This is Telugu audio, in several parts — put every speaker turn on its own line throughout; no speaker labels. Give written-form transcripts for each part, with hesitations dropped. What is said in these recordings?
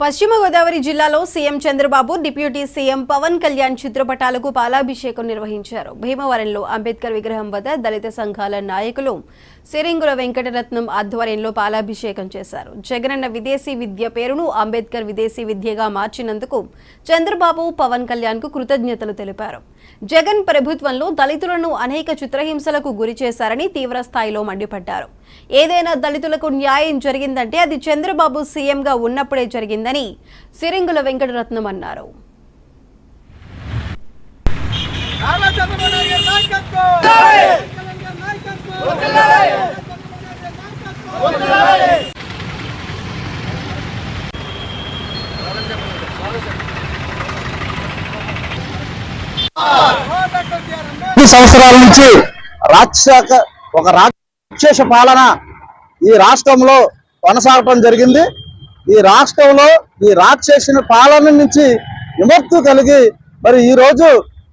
పశ్చిమ గోదావరి జిల్లాలో CM Chandrababu deputy CM Pawan Kalyan చిత్రపటాలకు పాలాభిషేకం నిర్వహించారు. భీమవరంలో అంబేద్కర్ విగ్రహం వద్ద దళిత సంఘాల నాయకులు సిరింగుల వెంకటరత్నం ఆధ్వర్యంలో పాలాభిషేకం చేశారు. జగనన్న విదేశీ విద్య పేరును అంబేద్కర్ విదేశీ విద్యగా మార్చినందుకు చంద్రబాబు పవన్ కళ్యాణ్ కు కృతజ్ఞతలు తెలిపారు. జగన్ ప్రభుత్వంలో దళితులను అనేక చిత్రహింసలకు గురి చేశారని తీవ్ర స్థాయిలో మండిపడ్డారు. ఏదైనా దళితులకు న్యాయం జరిగిందంటే అది చంద్రబాబు సీఎంగా ఉన్నప్పుడే జరిగిందని సిరింగుల వెంకటరత్నం అన్నారు.
సంవత్సరాల నుంచి రాక్షస పాలన ఈ రాష్ట్రంలో కొనసాగటం జరిగింది. ఈ రాష్ట్రంలో ఈ రాక్షసుని పాలన నుంచి విముక్తి కలిగి మరి ఈ రోజు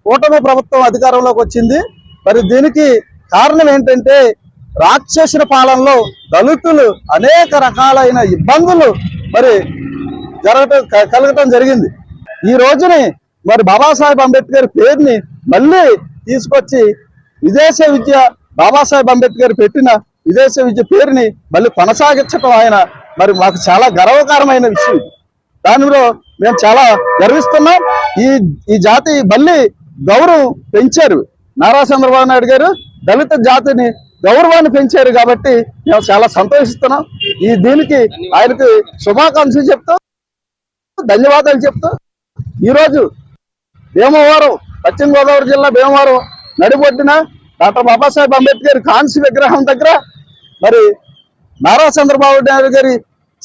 కూటమి ప్రభుత్వం అధికారంలోకి వచ్చింది. మరి దీనికి కారణం ఏంటంటే రాక్షసుని పాలనలో దళితులు అనేక రకాలైన ఇబ్బందులు మరి కలగటం జరిగింది. ఈ రోజుని మరి బాబాసాహెబ్ అంబేద్కర్ పేరుని మళ్ళీ తీసుకొచ్చి విదేశ విద్య బాబాసాహెబ్ అంబేద్కర్ పెట్టిన విదేశ విద్య పేరుని మళ్ళీ కొనసాగించడం ఆయన మరి మాకు చాలా గర్వకారమైన విషయం. దానిలో మేము చాలా గర్విస్తున్నాం. ఈ జాతి మళ్ళీ గౌరవం పెంచారు. నారా చంద్రబాబు నాయుడు గారు దళిత జాతిని గౌరవాన్ని పెంచారు కాబట్టి మేము చాలా సంతోషిస్తున్నాం. దీనికి ఆయనకు శుభాకాంక్షలు చెప్తూ ధన్యవాదాలు చెప్తూ ఈరోజు భీమవరం పశ్చిమ గోదావరి జిల్లా భీమవరం నడిబొడ్డున డాక్టర్ బాబాసాహెబ్ అంబేద్కర్ కాంస్య విగ్రహం దగ్గర మరి నారా చంద్రబాబు నాయుడు గారి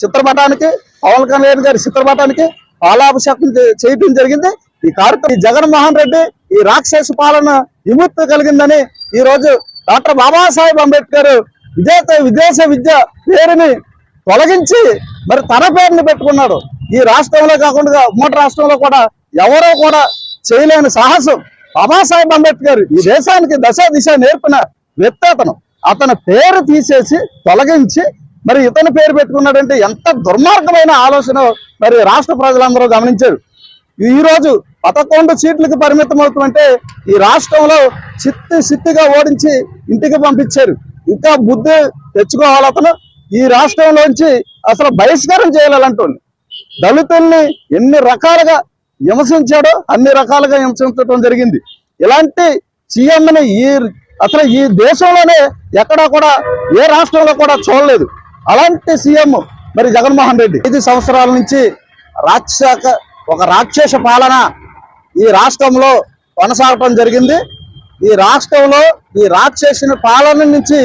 చిత్రపటానికి పవన్ కళ్యాణ్ గారి చిత్రపటానికి పాలాభిషేకం చేయడం జరిగింది. ఈ కార్యక్రమం జగన్మోహన్ రెడ్డి ఈ రాక్షస పాలన విముక్తి కలిగిందని ఈ రోజు డాక్టర్ బాబాసాహెబ్ అంబేద్కర్ విదేశ విద్య పేరుని తొలగించి మరి తన పేరుని పెట్టుకున్నాడు. ఈ రాష్ట్రంలో కాకుండా ఉమ్మడి రాష్ట్రంలో కూడా ఎవరో కూడా చేయలేని సాహసం బాబాసాహెబ్ అంబేద్కర్ ఈ దేశానికి దిశ నేర్పిన వ్యక్తి అతని పేరు తీసేసి తొలగించి మరి ఇతని పేరు పెట్టుకున్నాడంటే ఎంత దుర్మార్గమైన ఆలోచన మరి రాష్ట్ర ప్రజలందరూ గమనించారు. ఈ రోజు 11 సీట్లకు పరిమితం అవుతుందంటే ఈ రాష్ట్రంలో చిత్తుగా ఓడించి ఇంటికి పంపించారు. ఇంకా బుద్ధి తెచ్చుకోవాలి. అతను ఈ రాష్ట్రంలోంచి అసలు బహిష్కారం చేయాలంటుంది. దళితుల్ని ఎన్ని రకాలుగా హింసించాడో అన్ని రకాలుగా హింసించడం జరిగింది. ఇలాంటి సీఎంని అసలు ఈ దేశంలోనే ఎక్కడా కూడా ఏ రాష్ట్రంలో కూడా చూడలేదు. అలాంటి సీఎం మరి జగన్మోహన్ రెడ్డి 5 సంవత్సరాల నుంచి రాక్షస పాలన ఈ రాష్ట్రంలో కొనసాగటం జరిగింది. ఈ రాష్ట్రంలో ఈ రాక్షసుని పాలన నుంచి